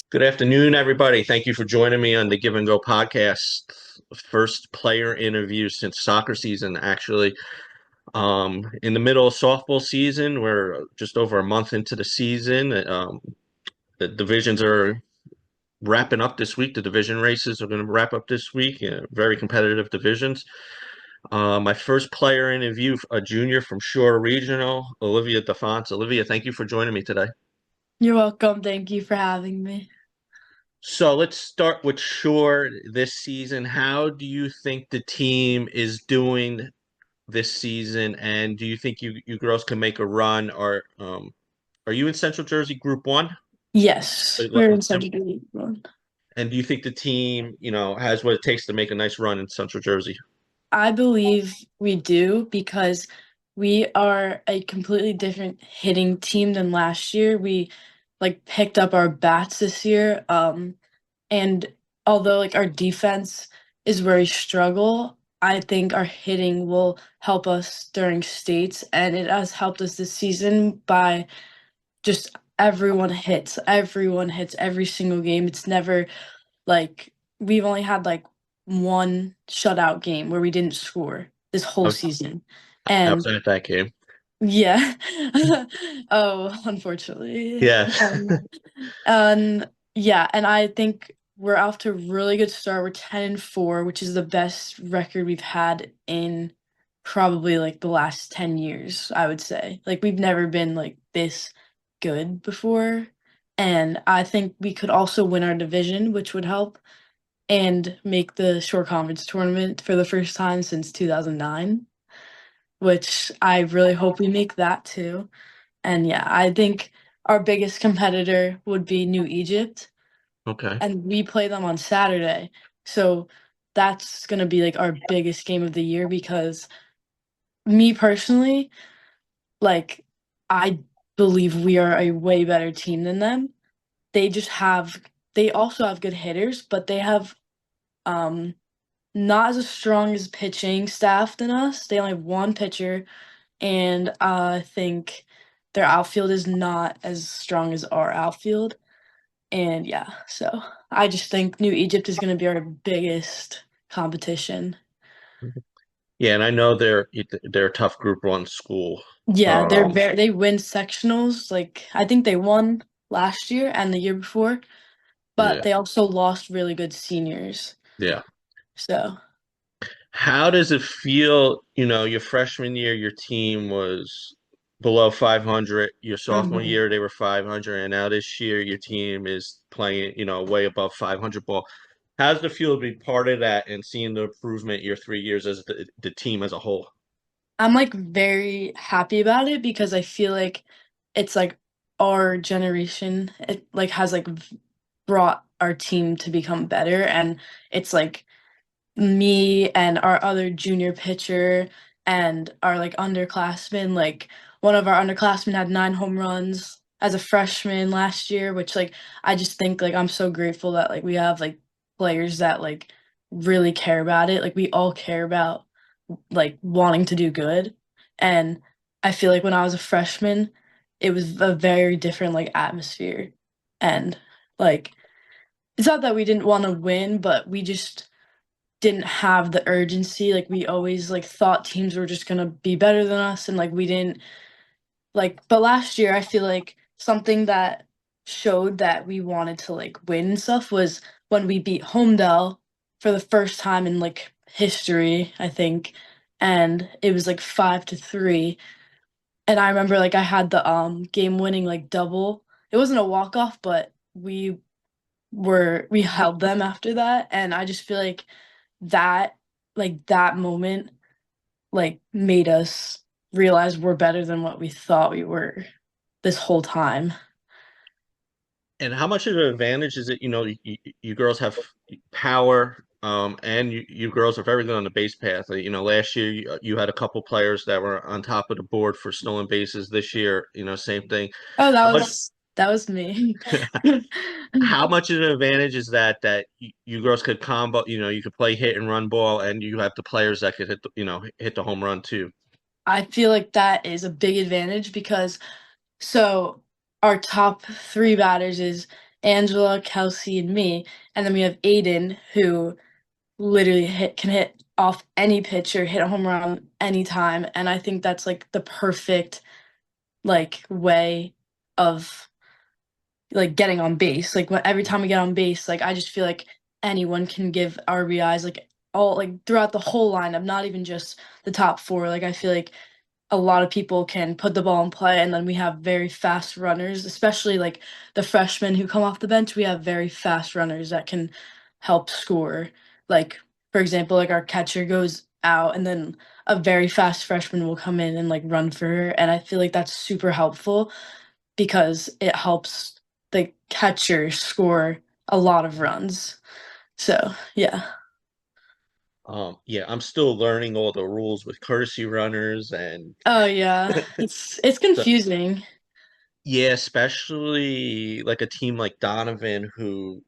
Good afternoon, everybody. Thank you for joining me on the Give and Go podcast. First player interview since soccer season, actually. In the middle of softball season, we're just over a month into the season. The divisions are wrapping up this week. The division races are going to wrap up this week. Very competitive divisions. My first player interview, a junior from Shore Regional, Olivia DeFonce. Olivia, thank you for joining me today. You're welcome. Thank you for having me. So let's start with Shore this season. How do you think the team is doing this season? And do you think you girls can make a run? Or are you in Central Jersey Group One? Yes, we're in such a good one. And do you think the team, has what it takes to make a nice run in Central Jersey? I believe we do because we are a completely different hitting team than last year. We picked up our bats this year. And although our defense is where we struggle, I think our hitting will help us during states, and it has helped us this season by just everyone hits every single game. It's never like we've only had one shutout game where we didn't score this I whole was, season. I was And at that game. yeah. Oh, unfortunately. Yeah. And yeah, and I think we're off to a really good start. We're 10-4, which is the best record we've had in probably the last 10 years, I would say. We've never been this good before. And I think we could also win our division, which would help, and make the Shore Conference tournament for the first time since 2009, which I really hope we make that too. And yeah, I think our biggest competitor would be New Egypt, Okay. and we play them on Saturday. So that's going to be our biggest game of the year because me personally, like I believe we are a way better team than them. They just have they also have good hitters, but they have um not as strong as pitching staff than us. They only have one pitcher, and I think their outfield is not as strong as our outfield. And yeah, so I just think New Egypt is going to be our biggest competition. Yeah, and I know they're a tough Group One school. Yeah, Um, they win sectionals. I think they won last year and the year before, but yeah, they also lost really good seniors. yeah. So How does it feel? Your freshman year, your team was below 500. Your sophomore mhm. year, they were 500, and now this year, your team is playing, way above 500 ball. How does it feel to be part of that and seeing the improvement your 3 years as the team as a whole? I'm very happy about it because I feel like it's our generation. It has brought our team to become better, and it's me and our other junior pitcher and our underclassmen. One of our underclassmen had 9 home runs as a freshman last year, which I just think I'm so grateful that we have players that really care about it. We all care about wanting to do good. And I feel when I was a freshman, it was a very different atmosphere. And like it's not that we didn't want to win, but we just didn't have the urgency. We always thought teams were just gonna be better than us, and we didn't but last year I feel something that showed that we wanted to win and stuff was when we beat Homedale for the first time in history, I think, and it was 5-3. And I remember I had the game winning double. It wasn't a walk off, but we held them after that, and I just feel that that moment made us realize we're better than what we thought we were this whole time. And how much of an advantage is it? You girls have power, and you girls are very good on the base path. Last year you had a couple players that were on top of the board for stolen bases. This year, same thing. Oh, How much that was me. how much of an advantage is that you girls could combo? You could play hit and run ball, and you have the players that could hit the home run too. I feel that is a big advantage because so our top three batters is Angela, Kelsey, and me. And then we have Aiden, who literally can hit off any pitcher, hit a home run anytime. And I think that's like the perfect like way of like getting on base. Like every time we get on base, like I just feel like anyone can give RBIs like all like throughout the whole lineup, not even just the top four. Like I feel like a lot of people can put the ball in play, and then we have very fast runners, especially like the freshmen who come off the bench. We have very fast runners that can help score. Like for example, like our catcher goes out and then a very fast freshman will come in and like run for her, and I feel like that's super helpful because it helps the catcher score a lot of runs. So, yeah. Yeah, I'm still learning all the rules with courtesy runners and Oh yeah. It's the, confusing. yeah, especially like a team like Donovan who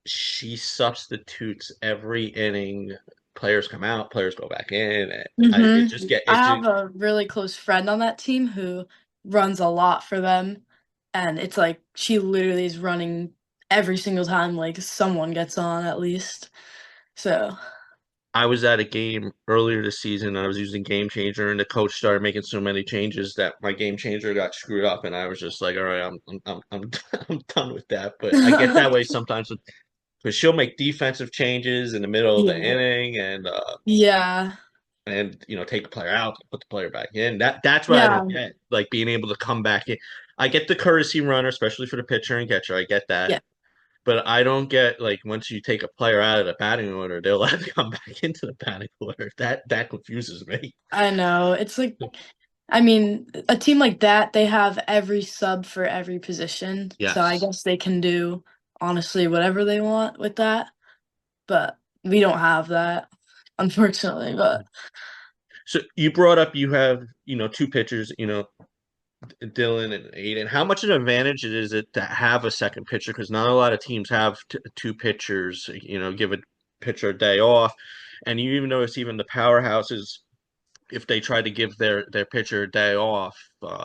she substitutes every inning. Players come out, players go back in, and it just get I it have just a really close friend on that team who runs a lot for them, and it's like she literally is running every single time like someone gets on at least. So, I was at a game earlier this season and I was using Game Changer and the coach started making so many changes that my Game Changer got screwed up and I was just like, all right, I'm I'm done with that. But I get that way sometimes because she'll make defensive changes in the middle of the yeah. inning Yeah. and take a player out, put the player back in. That's what I don't Yeah. get, like being able to come back in. I get the courtesy runner, especially for the pitcher and catcher. I get that. Yeah. But I don't get like once you take a player out of the batting order, they'll let them come back into the batting order. That confuses me. I know. It's like I mean, a team like that, they have every sub for every position. So I Yes. guess they can do honestly whatever they want with that. But we don't have that, unfortunately. But So you brought up you have, two pitchers, Dylan and Aiden. How much of an advantage is it to have a second pitcher? Because not a lot of teams have two pitchers, give a pitcher a day off. And you even notice even the powerhouses, if they try to give their pitcher a day off,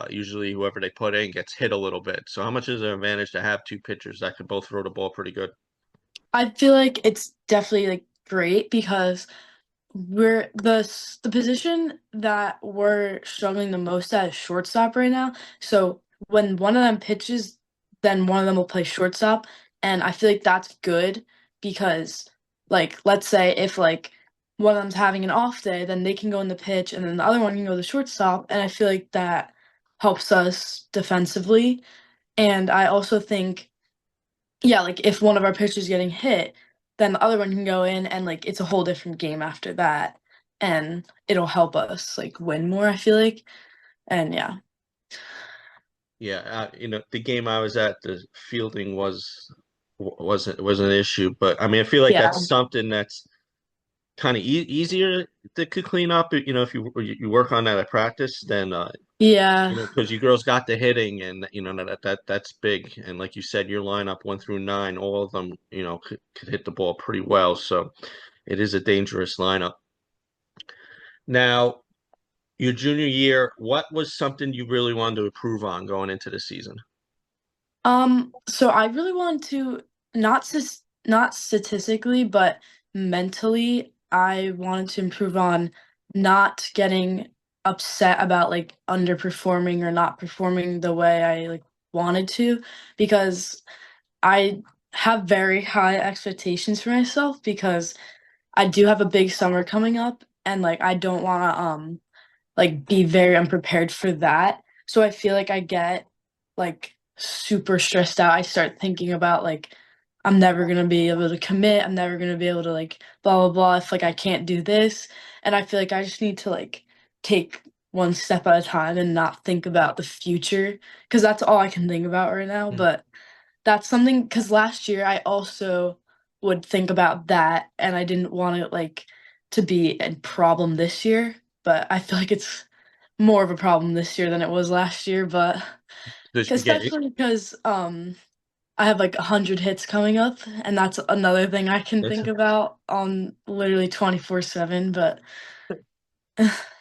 usually whoever they put in gets hit a little bit. So how much is it an advantage to have two pitchers that can both throw the ball pretty good? I feel like it's definitely like great because we're the position that we're struggling the most at is shortstop right now. So when one of them pitches, then one of them will play shortstop, and I feel like that's good because, like, let's say if like one of them's having an off day, then they can go in the pitch, and then the other one can go to the shortstop, and I feel like that helps us defensively. And I also think yeah, like if one of our pitchers getting hit, then the other one can go in and like it's a whole different game after that. And it'll help us like win more, I feel like. And yeah. Yeah, the game I was at, the fielding was an issue, but I mean, I feel like Yeah. that's something that's kind of easier to clean up. If you work on that at practice, then Yeah. because you girls got the hitting, and that's big. And like you said, your lineup 1 through 9, all of them, could hit the ball pretty well. So it is a dangerous lineup. Now, your junior year, what was something you really wanted to improve on going into the season? So I really want to not statistically, but mentally, I wanted to improve on not getting upset about like underperforming or not performing the way I like wanted to because I have very high expectations for myself because I do have a big summer coming up and like I don't want to like be very unprepared for that. So I feel like I get like super stressed out. I start thinking about like I'm never going to be able to commit. I'm never going to be able to like blah blah blah if like I can't do this. And I feel like I just need to like take one step at a time and not think about the future because that's all I can think about right now, Mm. but that's something because last year I also would think about that and I didn't want it like to be a problem this year, but I feel like it's more of a problem this year than it was last year, but Yeah, especially because I have like 100 hits coming up and that's another thing I can think about on literally 24/7, but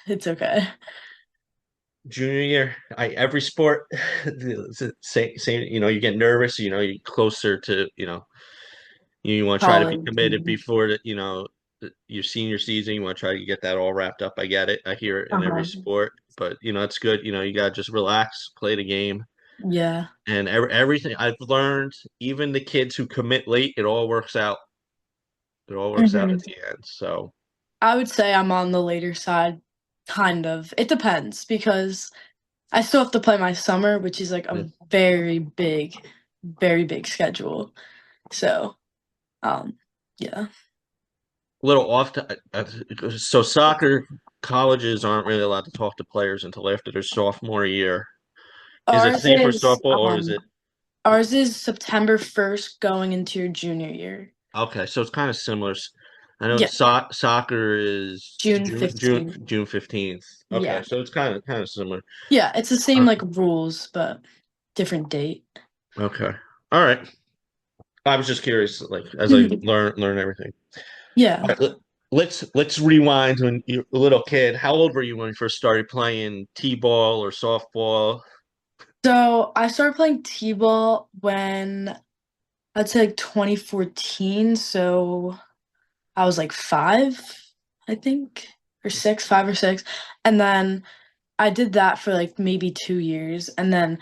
it's okay. junior year, every sport, same. You get nervous. You're closer to you want to try to be college. committed before your senior season. You want to try to get that all wrapped up. I get it. I hear it in every Uh-huh. sport, but it's good. You gotta just relax, play the game, Yeah. and everything I've learned, even the kids who commit late, it all works out. It all works out at Mhm. the end. So I would say I'm on the later side, kind of. It depends because I still have to play my summer, which is like yeah. a very big schedule. So, um, yeah. A little off so soccer colleges aren't really allowed to talk to players until after their sophomore year. Is it Ours same for is softball or is um it ours is September 1st going into your junior year. okay? So it's kind of similar. I know Yeah, soccer is June June 15th. June 15th. Okay, Yeah. so it's kind of similar. Yeah, it's the same Uh, like rules, but different date. okay, all right. I was just curious, like as I learn everything. All Yeah. right, let's rewind when you're a little kid. How old were you when you first started playing t-ball or softball? So I started playing t-ball when I'd say like 2014. So I was like 5, I think, or 6, 5 or 6. And then I did that for like maybe 2 years. And then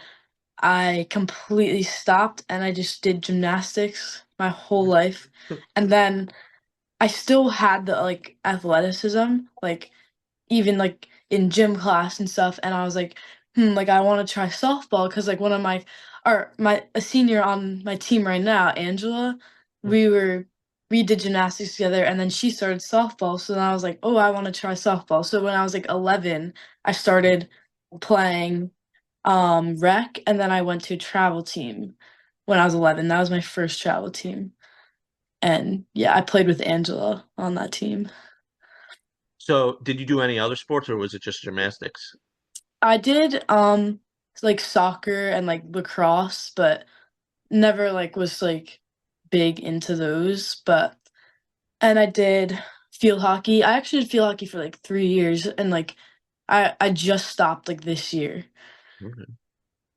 I completely stopped and I just did gymnastics my whole life. And then I still had the like athleticism, like even like in gym class and stuff. And I was like, like I want to try softball because like one of my or my a senior on my team right now, Angela, we were we did gymnastics together and then she started softball. So then I was like, oh, I want to try softball. So when I was like 11, I started playing rec and then I went to a travel team when I was 11. That was my first travel team. And yeah, I played with Angela on that team. So, did you do any other sports or was it just gymnastics? I did like soccer and like lacrosse, but never like was like big into those. But and I did field hockey. I actually did field hockey for like 3 years and like I just stopped like this year. Okay.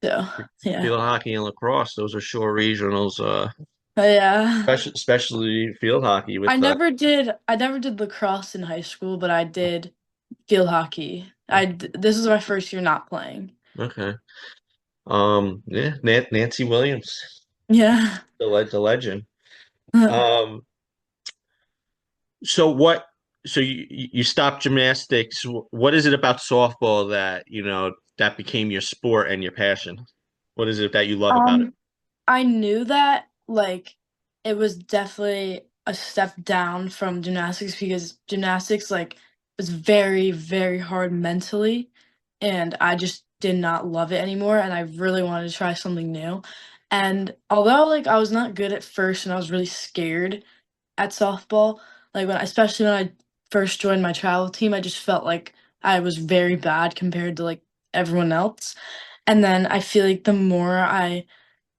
So yeah. Field hockey and lacrosse, those are shore regionals, But yeah. especially field hockey with I never did lacrosse in high school, but I did field hockey. This is my first year not playing. okay. Yeah, Nancy Williams, Yeah. the legend. Um, so what? So you stopped gymnastics. What is it about softball that that became your sport and your passion? What is it that you love about it? Um I knew that like it was definitely a step down from gymnastics because gymnastics like was very hard mentally and I just did not love it anymore and I really wanted to try something new. And although like I was not good at first and I was really scared at softball, like especially when I first joined my travel team, I just felt like I was very bad compared to like everyone else. And then I feel like the more I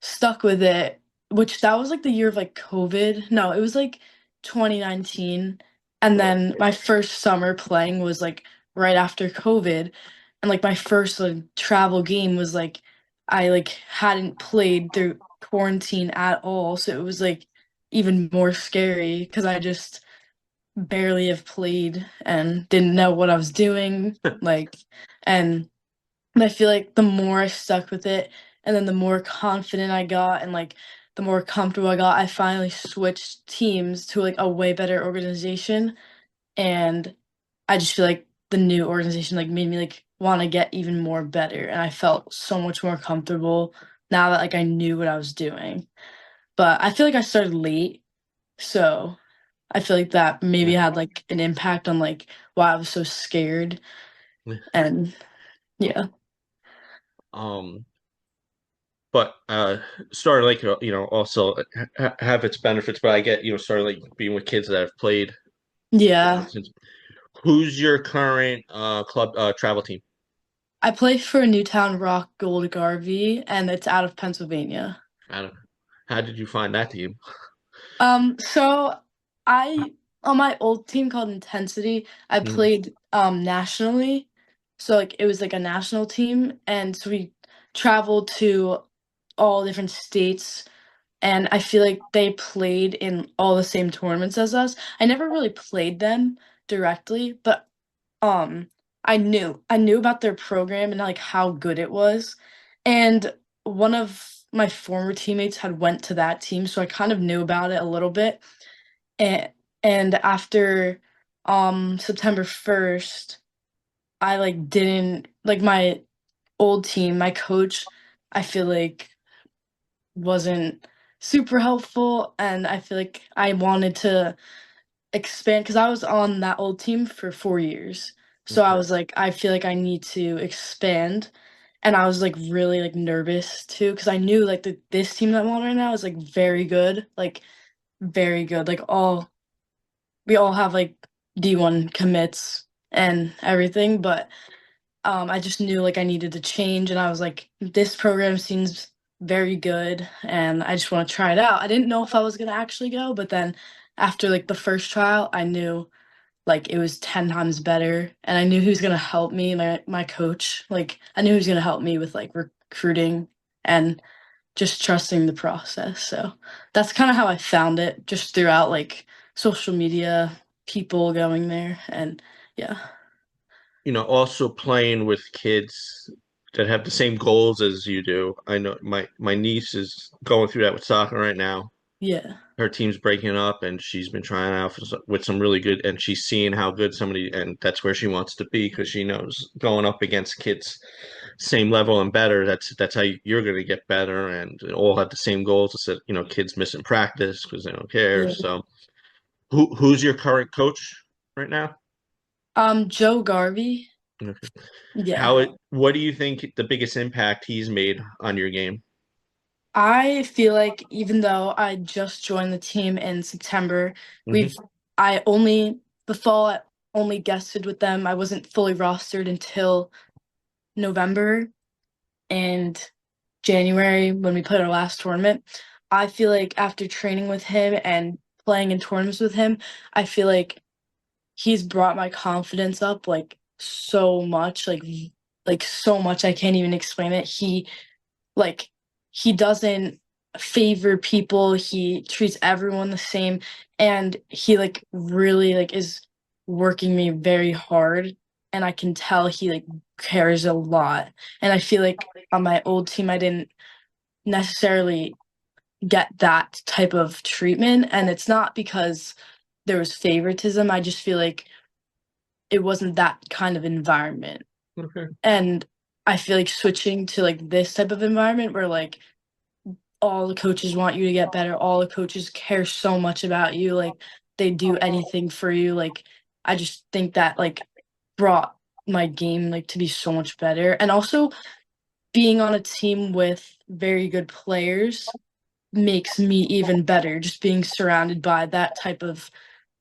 stuck with it, which that was like the year of like COVID. No, it was like 2019. And then my first summer playing was like right after COVID. And like my first like travel game was like I like hadn't played through quarantine at all. So it was like even more scary because I just barely have played and didn't know what I was doing. Like and and I feel like the more I stuck with it, and then the more confident I got, and like the more comfortable I got, I finally switched teams to like a way better organization. And I just feel like the new organization like made me like want to get even more better. And I felt so much more comfortable now that like I knew what I was doing. But I feel like I started late, so I feel like that maybe Yeah. had like an impact on like why I was so scared. And yeah. Um, but started like also have its benefits. But I get started like being with kids that have played Yeah. since. Who's your current club travel team? I play for Newtown Rock Gold Garvey, and it's out of Pennsylvania. I don't, how did you find that team? So I on my old team called Intensity, I Mhm. played nationally, So like it was like a national team, and so we traveled to all different states, and I feel like they played in all the same tournaments as us. I never really played them directly, but um I knew about their program and like how good it was. And one of my former teammates had went to that team, so I kind of knew about it a little bit. And after September 1st, I like didn't like my old team, my coach, I feel like wasn't super helpful, and I feel like I wanted to expand because I was on that old team for 4 years. So I Okay. was like, I feel like I need to expand. And I was like really like nervous too because I knew like this team that I'm on right now is like very good, like very good. Like all we all have like D1 commits and everything, but I just knew like I needed to change, and I was like, this program seems very good, and I just want to try it out. I didn't know if I was gonna actually go, but then after like the first trial, I knew like it was 10 times better, and I knew he was gonna help me, my coach. Like I knew he was gonna help me with like recruiting and just trusting the process. So that's kind of how I found it, just throughout like social media, people going there, and yeah. Also playing with kids that have the same goals as you do. I know my niece is going through that with soccer right now. Yeah. Her team's breaking up, and she's been trying out with some really good, and she's seeing how good somebody, and that's where she wants to be because she knows going up against kids same level and better. That's how you're going to get better, and all have the same goals. It's that kids missing practice because they don't care. Yeah. So, who's your current coach right now? Joe Garvey. Okay. Yeah. What do you think the biggest impact he's made on your game? I feel like even though I just joined the team in September, Hmm. we've I only the fall I only guested with them. I wasn't fully rostered until November and January when we played our last tournament. I feel like after training with him and playing in tournaments with him, I feel like he's brought my confidence up like so much, like so much I can't even explain it. Like he doesn't favor people, he treats everyone the same, and he like really like is working me very hard, and I can tell he like cares a lot. And I feel like on my old team I didn't necessarily get that type of treatment, and it's not because there was favoritism. I just feel like it wasn't that kind of environment. Okay. And I feel like switching to like this type of environment where like all the coaches want you to get better, all the coaches care so much about you, like they do anything for you. Like I just think that like brought my game like to be so much better. And also being on a team with very good players makes me even better. Just being surrounded by that type of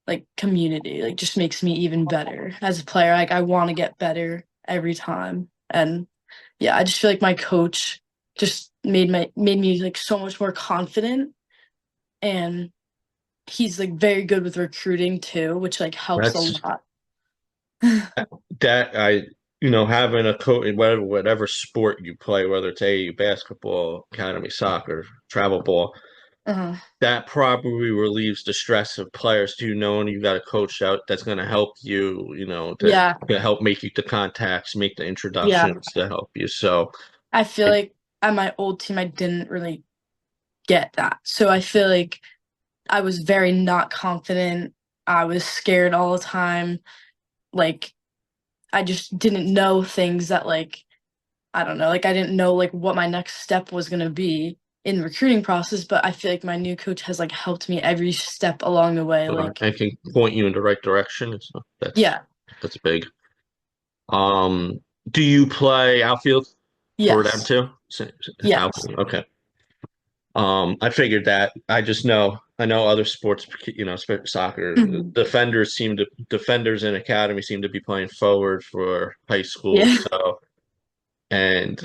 like community like just makes me even better as a player. Like I want to get better every time. And yeah, I just feel like my coach just made me like so much more confident, and he's like very good with recruiting too, which like helps a That's lot. that having a coach in whatever sport you play, whether it's a basketball, academy, soccer, travel ball, Uh-huh. that probably relieves the stress of players too, knowing you got a coach out that's going to help you, Yeah, to help make you the contacts, make the yeah. introductions to help you. So, I feel it, like at my old team I didn't really get that. So I feel like I was very not confident. I was scared all the time. Like I just didn't know things that like I don't know, like I didn't know like what my next step was gonna be in the recruiting process, but I feel like my new coach has like helped me every step along the way. Like I can point you in the right direction. So yeah, that's big. Um, do you play outfield for them yes, too? yes, Outfield, okay. I figured that. I know other sports, soccer, mhm, defenders in academy seem to be playing forward for high school. yeah, So, and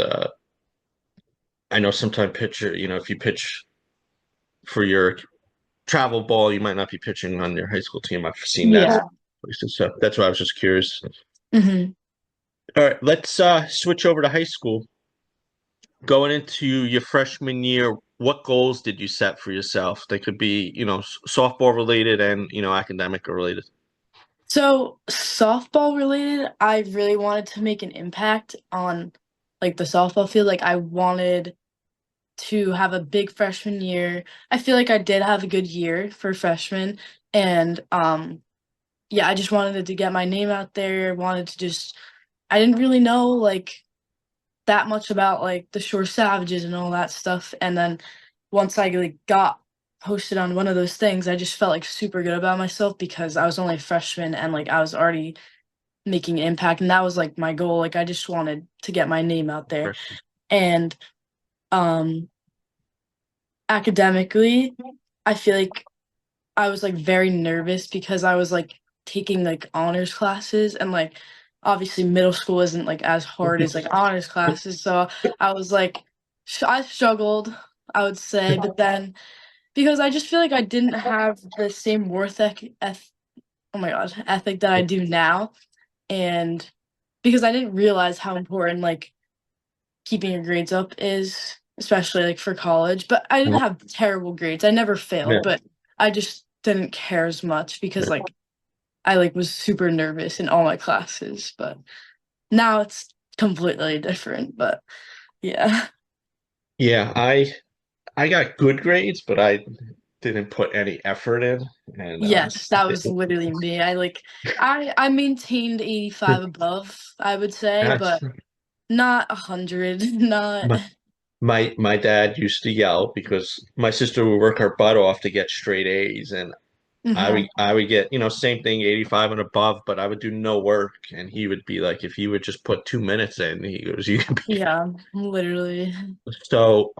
I know sometimes pitcher, if you pitch for your travel ball, you might not be pitching on your high school team. I've seen that yeah. places. So that's why I was just curious. Hmm. All right, let's switch over to high school. Going into your freshman year, what goals did you set for yourself? They could be, softball related and, academic related. So, softball related, I really wanted to make an impact on like the softball field. Like I wanted to have a big freshman year. I feel like I did have a good year for freshman and yeah, I just wanted to get my name out there, wanted to just I didn't really know like that much about like the Shore Savages and all that stuff. And then once I like got posted on one of those things, I just felt like super good about myself because I was only a freshman and like I was already making an impact, and that was like my goal. Like I just wanted to get my name out there. And um academically, I feel like I was like very nervous because I was like taking like honors classes, and like obviously middle school isn't like as hard as like honors classes. So I was like I struggled, I would say, but then because I just feel like I didn't have the same oh my god, ethic that I do now, and because I didn't realize how important like keeping your grades up is, especially like for college. But I didn't have terrible grades. I never failed, Yeah. but I just didn't care as much because like I like was super nervous in all my classes. But now it's completely different. But yeah. Yeah, I got good grades, but I didn't put any effort in, and Yes, that was literally me. I maintained 85 above, I would say, that's but not 100, not my my dad used to yell because my sister would work her butt off to get straight A's, and mhm. I would get, same thing, 85 and above, but I would do no work, and he would be like, if you would just put 2 minutes in, he goes, you can be Yeah, literally. so.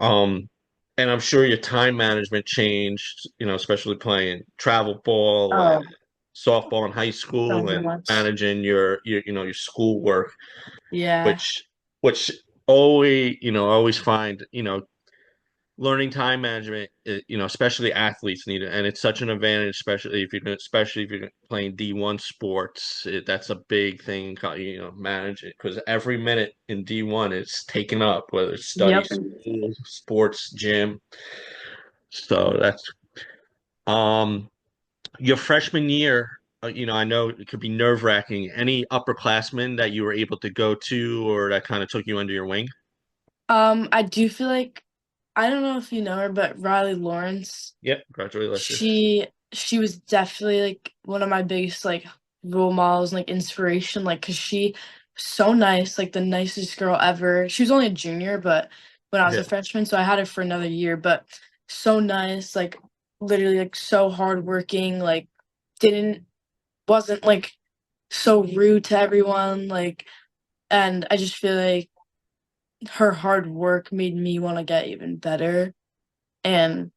And I'm sure your time management changed, especially playing travel ball and Oh, softball in high so school and much. managing your school work, Yeah. which which always, always find, learning time management, especially athletes need it, and it's such an advantage, especially if you're playing D1 sports. That's a big thing, manage it because every minute in D1 is taken up, whether it's study, Yep. school, sports, gym. So that's um your freshman year. I know it could be nerve-wracking. Any upperclassmen that you were able to go to or that kind of took you under your wing? I do feel like I don't know if you know her, but Riley Lawrence, Yep, graduated last year. she was definitely like one of my biggest like role models and like inspiration, like because she was so nice, like the nicest girl ever. She was only a junior, but when I was Yeah. a freshman, so I had her for another year, but so nice, like literally like so hardworking, like didn't wasn't like so rude to everyone, like, and I just feel like her hard work made me want to get even better, and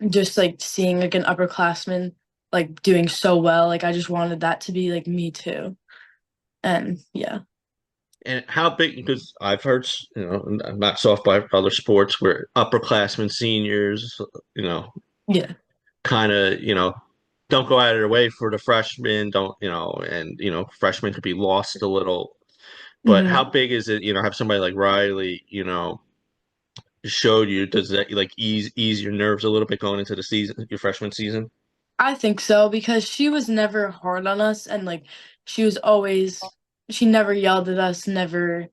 just like seeing like an upperclassman like doing so well, like I just wanted that to be like me too. And yeah. And how big, because I've heard, not softball, other sports where upperclassmen, seniors, you know, Yeah. kind of, don't go out of their way for the freshmen, don't, and, freshmen could be lost a little. But how Hmm. big is it, have somebody like Riley, showed you, does that like ease your nerves a little bit going into the season, your freshman season? I think so because she was never hard on us, and like she was always she never yelled at us, never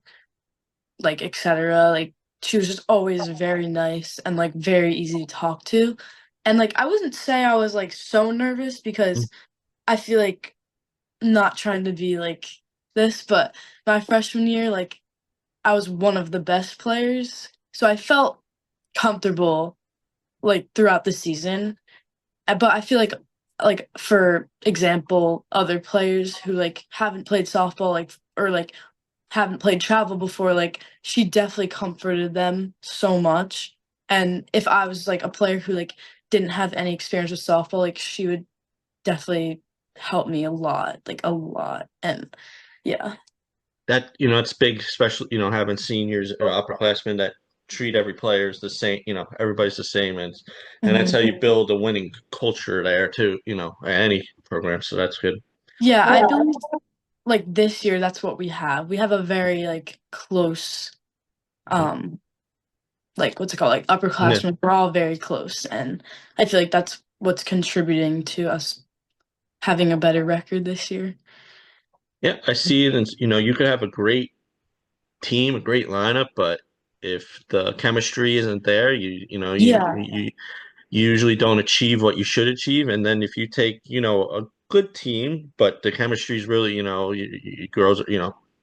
like etc. Like she was just always very nice and like very easy to talk to. And like I wouldn't say I was like so nervous because I feel like not trying to be like this, but my freshman year, like I was one of the best players, so I felt comfortable like throughout the season. But I feel like for example, other players who like haven't played softball like or like haven't played travel before, like she definitely comforted them so much. And if I was like a player who like didn't have any experience with softball, like she would definitely help me a lot, like a lot. And yeah. That, it's big, especially, having seniors or upperclassmen that treat every player as the same, everybody's the same. And that's how Mhm. you build a winning culture there too, at any program. So that's good. Yeah, I believe. like this year, that's what we have. We have a very like close, um, like what's it called, like Yeah, upperclassmen. We're all very close, and I feel like that's what's contributing to us having a better record this year. yeah, I see it, and you could have a great team, a great lineup, but if the chemistry isn't there, Yeah, you usually don't achieve what you should achieve. And then if you take, a good team, but the chemistry is really, girls,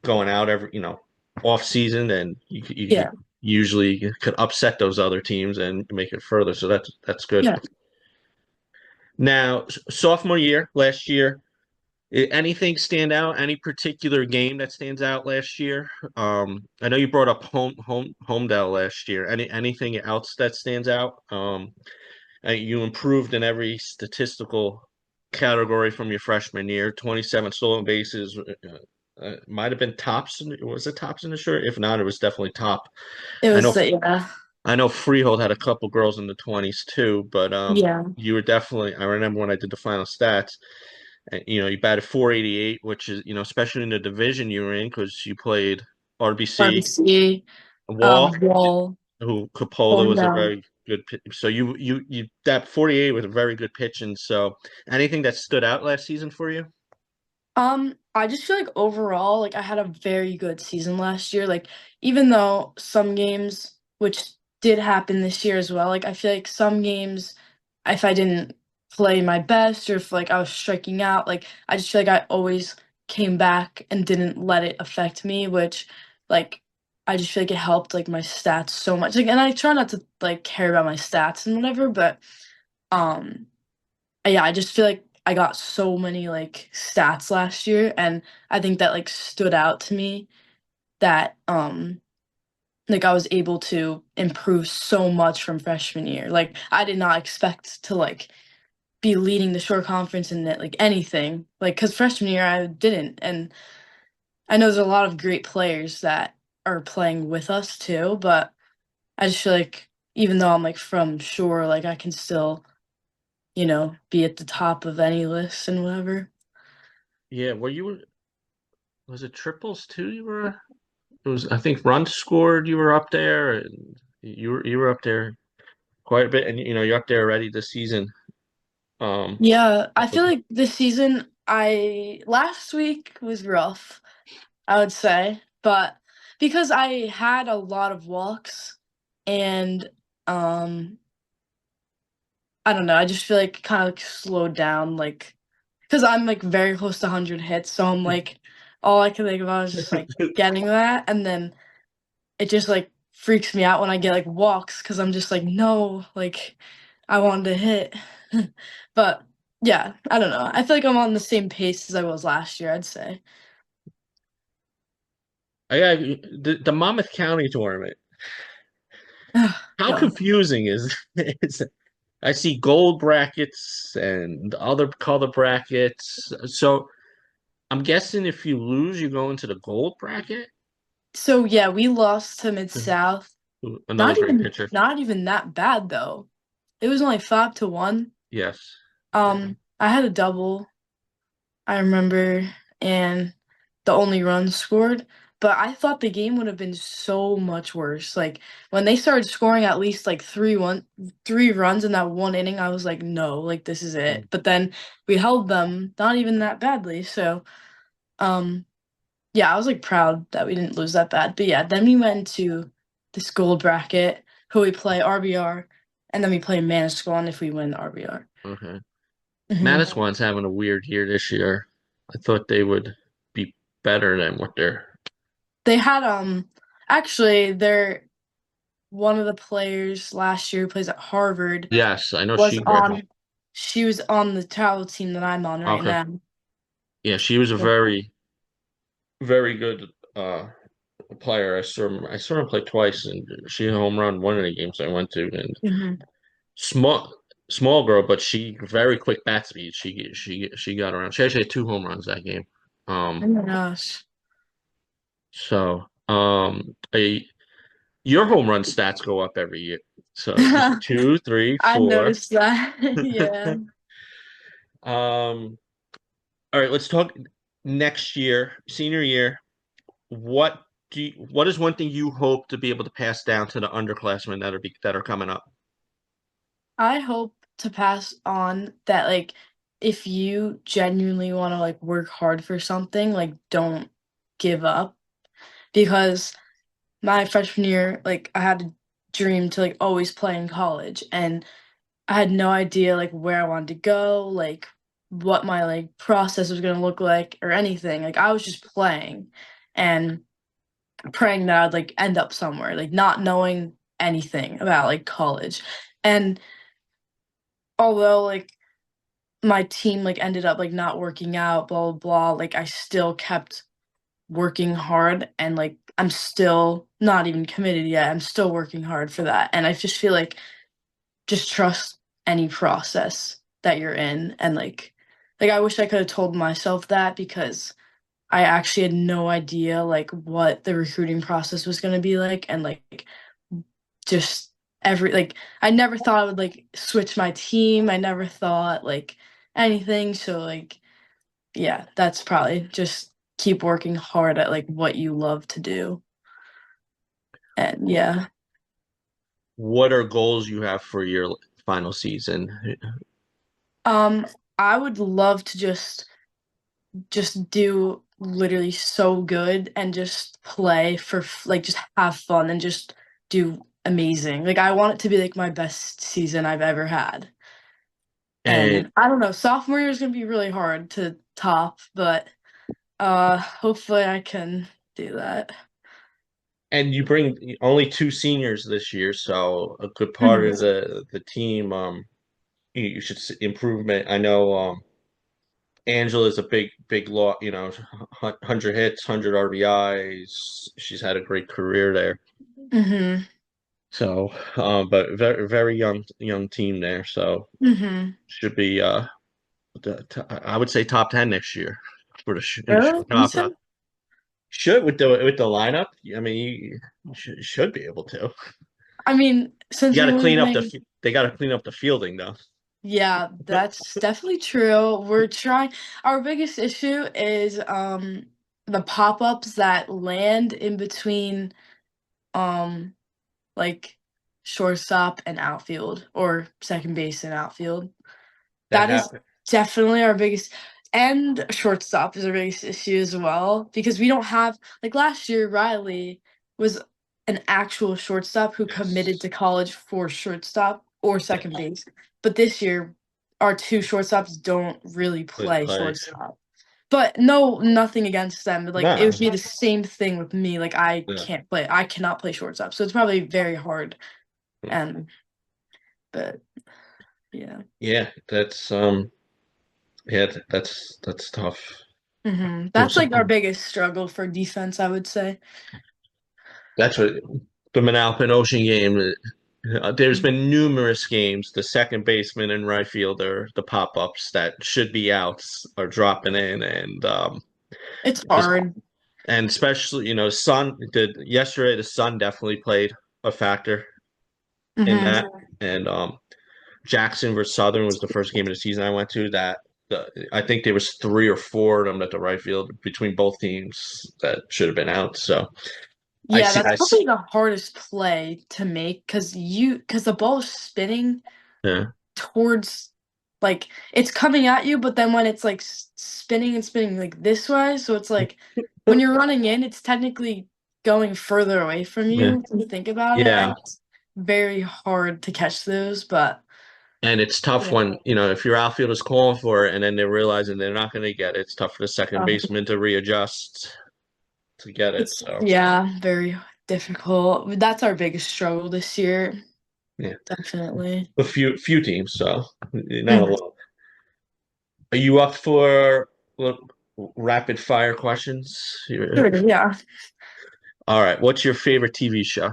going out every, off season, and you yeah, usually could upset those other teams and make it further. So that's good. yeah. Now, sophomore year, last year, anything stand out? Any particular game that stands out last year? I know you brought up Homedale last year. Anything else that stands out? You improved in every statistical category from your freshman year. 27 stolen bases. Might have been tops. Was it tops in the shirt? If not, it was definitely top. It I know. was yeah, I know Freehold had a couple girls in the 20s too, but yeah. you were definitely. I remember when I did the final stats. And, you batted 488, which is, especially in the division you were in, because you played RBC, RBC, Wall, Wall, who Capola home was a down. very good pitch. So you that 48 was a very good pitch. And so anything that stood out last season for you? I just feel like overall, like I had a very good season last year. Like even though some games, which did happen this year as well, like I feel like some games, if I didn't play my best or if like I was striking out, like I just feel like I always came back and didn't let it affect me, which like I just feel like it helped like my stats so much. Like and I try not to like care about my stats and whatever, but um yeah, I just feel like I got so many like stats last year and I think that like stood out to me that like I was able to improve so much from freshman year. Like I did not expect to like be leading the short conference and like anything. Like cuz freshman year I didn't and I know there's a lot of great players that are playing with us too, but I just feel like even though I'm like from Shore, like I can still, be at the top of any list and whatever. Yeah, was it triples too? It was, I think, runs scored. You were up there, and you were up there quite a bit, and you're up there already this season. Um, Yeah, I that's feel what- like this season I last week was rough, I would say, but because I had a lot of walks and um I don't know, I just feel like kind of like slowed down like because I'm like very close to 100 hits, so I'm like all I could think about is just like getting that and then it just like freaks me out when I get like walks because I'm just like no, like I wanted to hit. But yeah, I don't know. I feel like I'm on the same pace as I was last year, I'd say. I got the Monmouth County tournament. How Go. confusing is I see gold brackets and other color brackets. So I'm guessing if you lose, you go into the gold bracket. So yeah, we lost to Mid South. Another Not great even pitcher. not even that bad though. It was only 5-1. Yes. Yeah. I had a double, I remember, and the only run scored. But I thought the game would have been so much worse. Like when they started scoring at least like 3 runs in that one inning, I was like, no, like this is it. But then we held them not even that badly. So um yeah, I was like proud that we didn't lose that bad. But yeah, then we went to this gold bracket, who we play RBR, and then we play Manasquan if we win RBR. Okay. hmm Manasquan's having a weird year this year. I thought they would be better than what they're. They had actually they're one of the players last year who plays at Harvard Yes, I know was she graduated. on she was on the travel team that I'm on right Okay. now. Yeah, she was a Yeah. very, very good player. I saw her play twice, and she hit a home run one of the games I went to. And hmm small, small girl, but she very quick bat speed. She got around. She actually had two home runs that game. Oh Um, my gosh. so your home run stats go up every year. So just two, three, I four. noticed that. Yeah. All right, let's talk. next year, senior year, what is one thing you hope to be able to pass down to the underclassmen that are coming up? I hope to pass on that, like, if you genuinely want to like work hard for something, like don't give up because my freshman year, like I had a dream to like always play in college and I had no idea like where I wanted to go, like what my like process was gonna look like or anything. Like I was just playing and praying that I'd like end up somewhere, like not knowing anything about like college. And although like my team like ended up like not working out, blah blah blah, like I still kept working hard and like I'm still not even committed yet. I'm still working hard for that. And I just feel like just trust any process that you're in and like I wish I could have told myself that because I actually had no idea like what the recruiting process was going to be like and like just every like I never thought I would like switch my team. I never thought like anything. So like yeah, that's probably just keep working hard at like what you love to do. And yeah. What are goals you have for your final season? Um I would love to just do literally so good and just play for like just have fun and just do amazing. Like I want it to be like my best season I've ever had. And And I don't know, sophomore year is gonna be really hard to top, but hopefully I can do that. you bring only two seniors this year, so a good part Mhm. of the team, you should see improvement. I know, Angela's a big lot, 100 hits, 100 RBIs. She's had a great career there. Mhm. So, but very young team there. So Mhm. should be I would say top 10 next year for in the Really? You shortstop. said? Should with the lineup. I mean, you should be able to. I mean, You since got to we're clean up losing, they got to clean up the fielding though. yeah, that's definitely true. We're trying. Our biggest issue is the pop-ups that land in between um like shortstop and outfield or second base and outfield. That That is happened. definitely our biggest and shortstop is our biggest issue as well because we don't have like last year Riley was an actual shortstop who committed Yes. to college for shortstop or second Yes. base. But this year our two shortstops don't really play Play. shortstop. But no, nothing against them. But like it No. would be the same thing with me. Like I Yeah. can't play. I cannot play shortstop. So it's probably very hard. And but yeah. Yeah, that's tough. That's like our biggest struggle for defense, I would say. That's what the Manalapan Ocean game. There's been numerous games. The second baseman and right fielder, the pop-ups that should be outs are dropping in, and It's just hard. and especially Sun did yesterday. The Sun definitely played a factor in Hmm. that, and Jackson versus Southern was the first game of the season I went to. I think there was three or four of them at the right field between both teams that should have been out. So I Yeah, see. that's probably the hardest play to make because the ball is spinning Yeah. towards like it's coming at you, but then when it's like spinning and spinning like this way, so it's like when you're running in, it's technically going further away from Yeah. you when you think about it, Yeah. and it's very hard to catch those, but And it's tough yeah. when, if your outfielder's calling for it and then they're realizing they're not going to get it. It's tough for the second Um, baseman to readjust to get it. it's So, yeah, very difficult. That's our biggest struggle this year, yeah, definitely. a few teams. So, not a Mhm. lot. Are you up for rapid fire questions? Sure, yeah. All right. What's your favorite TV show?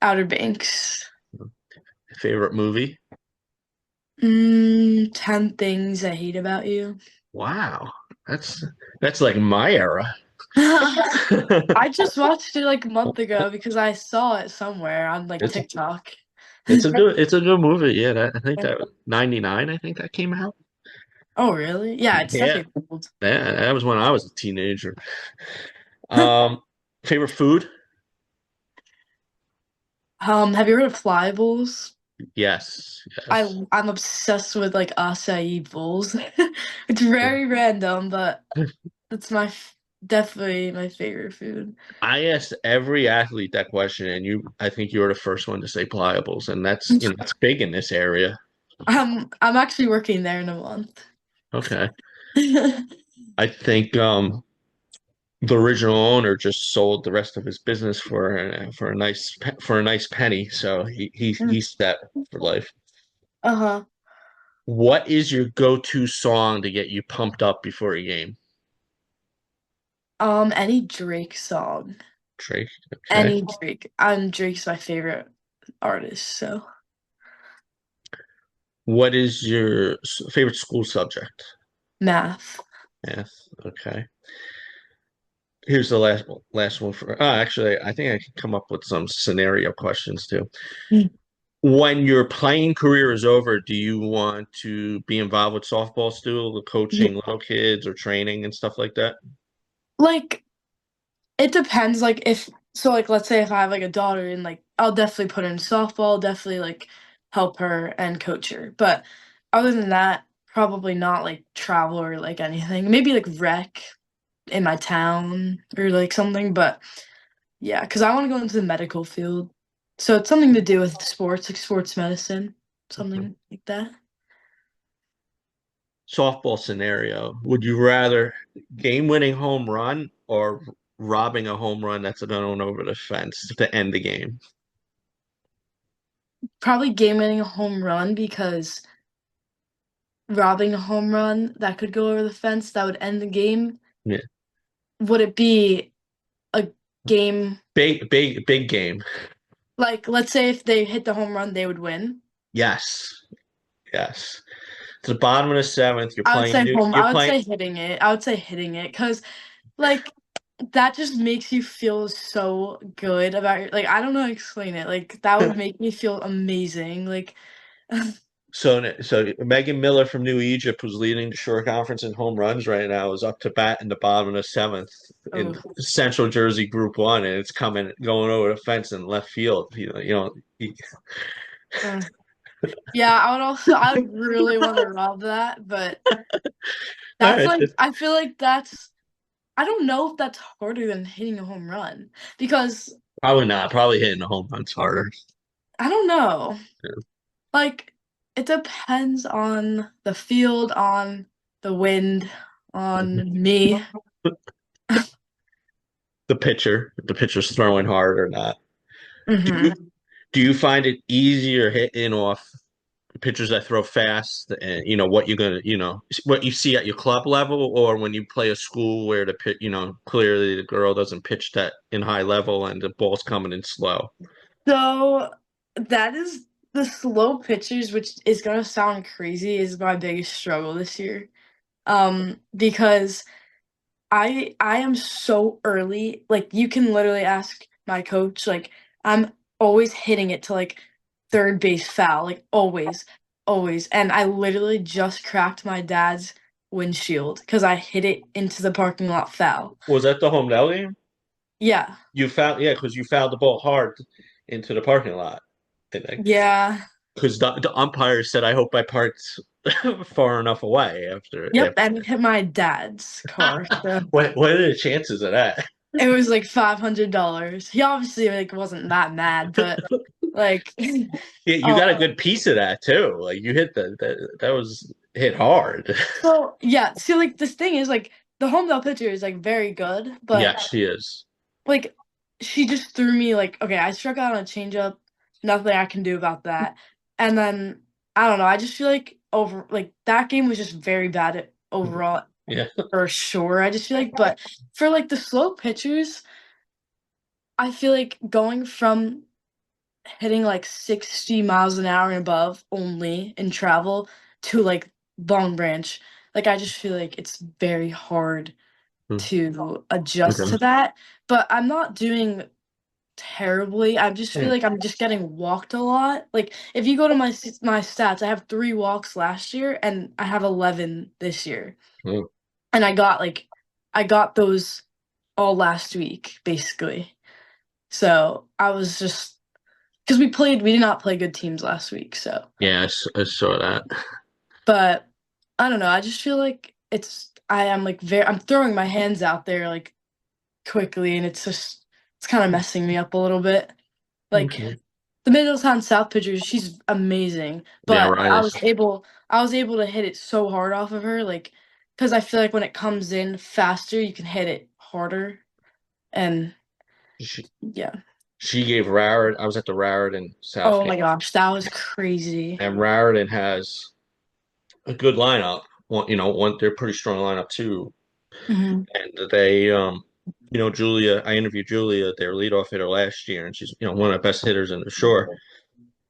Outer Banks. Favorite movie? 10 Things I Hate About You. Wow. That's that's like my era. I just watched it like a month ago because I saw it somewhere on like It's TikTok. it's a good movie. Yeah, I think that was 99, I think that came out. Oh, really? Yeah, it's Yeah, definitely cold. that was when I was a teenager. Um, Favorite food? Have you heard of fly bowls? Yes, I yes. I'm obsessed with like acai bowls. It's very random, but it's definitely my favorite food. I asked every athlete that question, and I think you were the first one to say pliables, and that's big in this area. I'm actually working there in a month. Okay. I think the original owner just sold the rest of his business for a nice penny, so he's set for life. Uh-huh. What is your go-to song to get you pumped up before a game? Any Drake song. Drake. Okay. Any Drake. Drake's my favorite artist, so What is your favorite school subject? math. Yes. Okay. Here's the last one for. Actually, I think I can come up with some scenario questions too. Mm. When your playing career is over, do you want to be involved with softball still, Yeah, coaching little kids or training and stuff like that? like it depends. Like if so, like let's say if I have like a daughter and like I'll definitely put her in softball, definitely like help her and coach her. But other than that, probably not like travel or like anything. Maybe like rec in my town or like something. But yeah, because I want to go into the medical field. So it's something to do with sports, like sports medicine, Mhm. something like that. Softball scenario. Would you rather game-winning home run or robbing a home run that's going over the fence to end the game? Probably game winning a home run because robbing a home run that could go over the fence that would end the game. Yeah. Would it be a game Big game. like let's say if they hit the home run, they would win? Yes. Yes. To the bottom of the seventh, you're I would playing say new. home. You're I would playing. say hitting it. I would say hitting it because like that just makes you feel so good about your like I don't know how to explain it. Like that would make me feel amazing. Like So Megan Miller from New Egypt, who's leading the short conference in home runs right now, is up to bat in the bottom of the seventh in oh. Central Jersey Group One, and it's going over the fence in left field. uh, yeah, I would really want to rob that, but All that's right, like I feel like that's I don't know if that's harder than hitting a home run because probably not. Probably hitting the home runs harder. I don't know. Like it depends on the field, on the wind, on me. The pitcher's throwing hard or not. Do you Hmm. do you find it easier hitting off pitchers that throw fast and what you're gonna what you see at your club level, or when you play a school where the pit clearly the girl doesn't pitch that in high level and the ball's coming in slow? So that is the slow pitches, which is gonna sound crazy, is my biggest struggle this year. Because I am so early. Like you can literally ask my coach. Like I'm always hitting it to like third base foul. Like always, always. And I literally just cracked my dad's windshield because I hit it into the parking lot foul. Was that the home Dell game? Yeah. You found Yeah, because you fouled the ball hard into the parking lot. I think Yeah. because the umpire said, "I hope I parked far enough away after." Yep. And it hit my dad's car. So What are the chances of that? it was like $500. He obviously like wasn't that mad, but like Yeah, you um got a good piece of that too. Like you hit that was hit hard. so yeah, see like this thing is like the Homedale pitcher is like very good, but Yes, she is. like she just threw me like okay, I struck out on a changeup, nothing I can do about that. And then I don't know, I just feel like over like that game was just very bad at overall Yeah. for sure. I just feel like but for like the slow pitchers, I feel like going from hitting like 60 miles an hour and above only in travel to like long branch. Like I just feel like it's very hard Hmm. to adjust Okay. to that. But I'm not doing terribly. I just feel Mm, like I'm just getting walked a lot. Like if you go to my stats, I have 3 walks last year and I have 11 this year. mm. And I got those all last week basically. So, I was just because we did not play good teams last week, so Yeah, I saw that. but I don't know, I just feel like I am like very I'm throwing my hands out there like quickly and it's kind of messing me up a little bit. Like Okay. the Middletown South pitcher, she's amazing, Yeah, but Riley's. I was able to hit it so hard off of her, like because I feel like when it comes in faster, you can hit it harder, and She yeah. she gave Raritan. I was at the Raritan South Oh game, my gosh, that was crazy. and Raritan has a good lineup. They're a pretty strong lineup too. Mhm. And Julia. I interviewed Julia, their leadoff hitter last year, and she's one of the best hitters in the shore.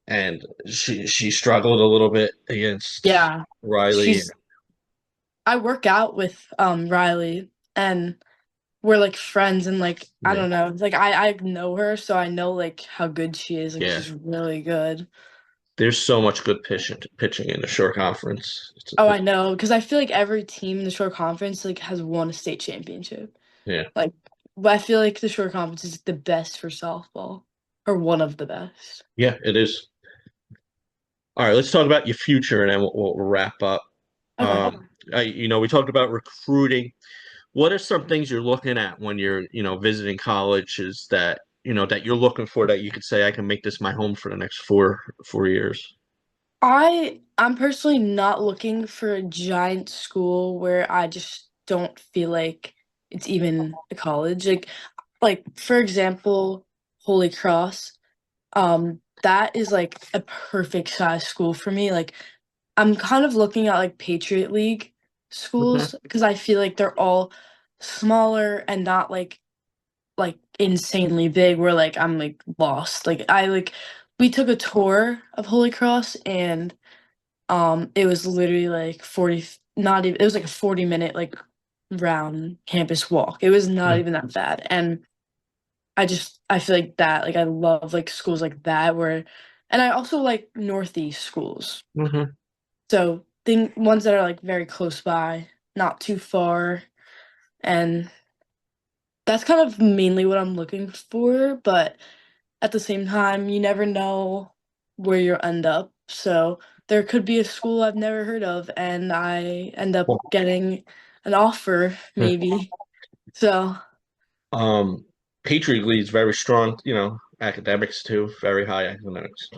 And she struggled a little bit against Yeah, Riley. she's I work out with Riley, and we're like friends, and like I Yeah, don't know, like I know her, so I know like how good she is. Like yeah. she's really good. There's so much good pitching in the shore conference. Oh, I know, because I feel like every team in the short conference like has won a state championship. Yeah, Like, but I feel like the short conference is the best for softball, or one of the best. yeah, it is. All right, let's talk about your future, and then we'll wrap up. Okay. We talked about recruiting. What are some things you're looking at when you're, visiting colleges that you're looking for that you could say I can make this my home for the next four years? I'm personally not looking for a giant school where I just don't feel like it's even a college. Like for example, Holy Cross. That is like a perfect size school for me. Like I'm kind of looking at like Patriot League Okay. schools because I feel like they're all smaller and not like insanely big where like I'm like lost. We took a tour of Holy Cross and it was literally like 40 not even it was like a 40-minute like round campus walk. It was not Yeah. even that bad. And I feel like that like I love like schools like that where and I also like northeast schools. Hmm. So thing ones that are like very close by, not too far, and that's kind of mainly what I'm looking for, but at the same time, you never know where you'll end up. So there could be a school I've never heard of and I end up Well, getting an offer yeah. maybe. So, Um, Patriot League's very strong, academics too, very high academics.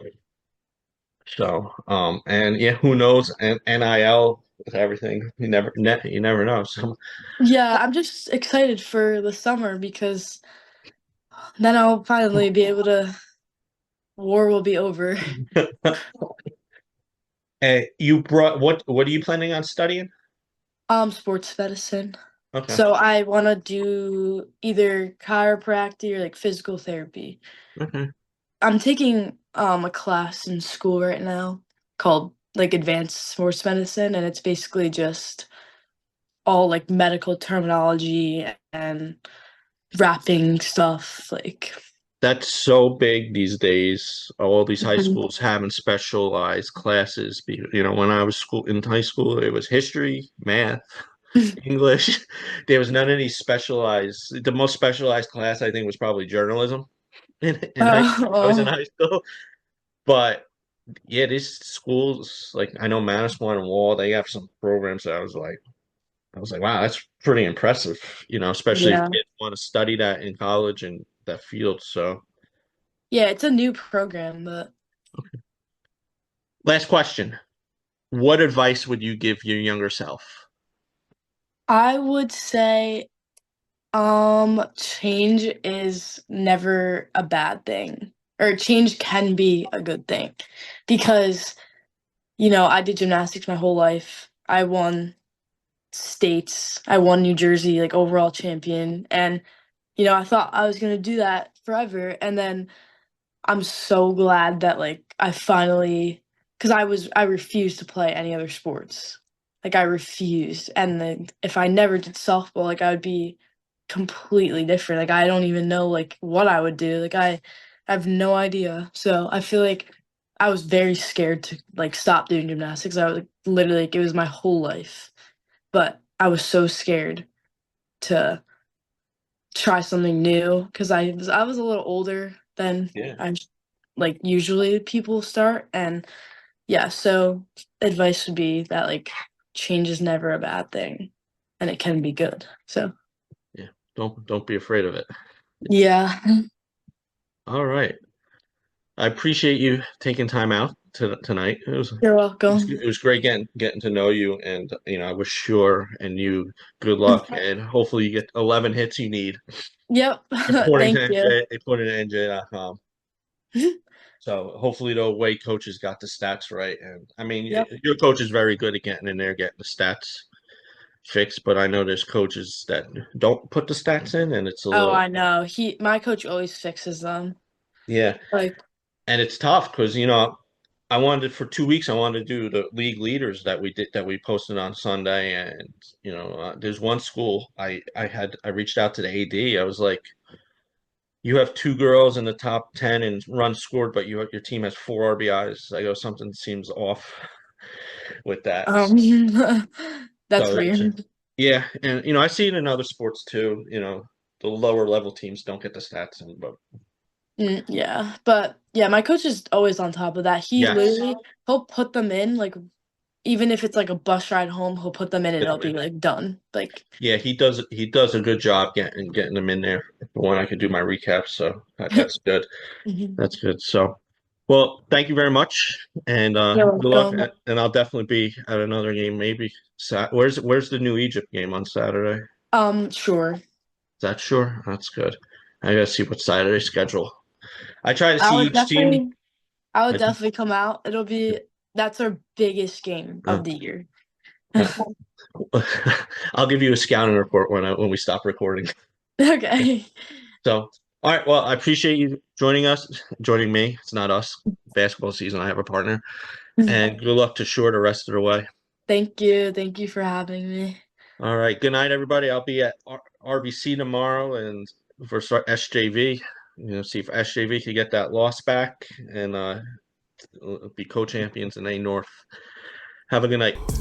And yeah, who knows? And NIL with everything, you never know. So, yeah, I'm just excited for the summer because then I'll finally be able to war will be over. you brought what are you planning on studying? Sports medicine. Okay. So I want to do either chiropractic or like physical therapy. Okay. I'm taking a class in school right now called like advanced sports medicine, and it's basically just all like medical terminology and wrapping stuff like That's so big these days. All these high Mhm. schools having specialized classes. When I was in high school, it was history, math, English. There was none of these specialized. The most specialized class I think was probably journalism in high school. I was in Oh, high school, but yeah, these schools like I know Manasquan and Wall, they have some programs that I was like, wow, that's pretty impressive. Especially if yeah. kids want to study that in college and that field. So, Yeah, it's a new program, but last question. What advice would you give your younger self? I would say change is never a bad thing. Or change can be a good thing because I did gymnastics my whole life. I won states. I won New Jersey like overall champion and I thought I was going to do that forever and then I'm so glad that like I finally cuz I refused to play any other sports. Like I refused and then if I never did softball like I would be completely different. Like I don't even know like what I would do. Like I have no idea. So I feel like I was very scared to like stop doing gymnastics. I was like, literally like it was my whole life. But I was so scared to try something new because I was a little older than Yeah. I like usually people start. And yeah, so advice would be that like change is never a bad thing and it can be good. So Yeah. Don't be afraid of it. yeah. All right. I appreciate you taking time out tonight. You're It welcome. was great getting to know you, and I wish sure and you good luck, and hopefully you get 11 hits you need. Yep. According to Thank you. NJ, according to NJ.com. So hopefully the way coaches got the stats right, and I mean Yep. your coach is very good at getting in there, getting the stats fixed, but I know there's coaches that don't put the stats in, and it's a Oh, little I know. My coach always fixes them. yeah. Like, And it's tough because I wanted for 2 weeks. I wanted to do the league leaders that we posted on Sunday, and there's one school I reached out to the AD. I was like, you have two girls in the top 10 and runs scored, but your team has four RBIs. I go, something seems off with that. um, that's So weird. yeah, and I see it in other sports too. The lower level teams don't get the stats in, but Yeah, but yeah, my coach is always on top of that. yes, He'll put them in like even if it's like a bus ride home, he'll put them in and get it'll them be in. like done. Like, Yeah, he does a good job getting them in there when I could do my recaps. So that's good. Mhm. That's good. So, well, thank you very much, and You're good luck. welcome. And I'll definitely be at another game. Maybe where's the New Egypt game on Saturday? Is Sure. that sure? That's good. I gotta see what Saturday schedule. I try to I see would each team. definitely I would I, definitely come out. That's our biggest game uh, of the year. uh, I'll give you a scouting report when we stop recording. Okay. So, all right. Well, I appreciate you joining me. It's not us. Basketball season. I have a partner, and good luck to Shore the rest of the way. Thank you. Thank you for having me. All right. Good night, everybody. I'll be at RBC tomorrow and for SJV. See if SJV can get that loss back and be co-champions in A North. Have a good night.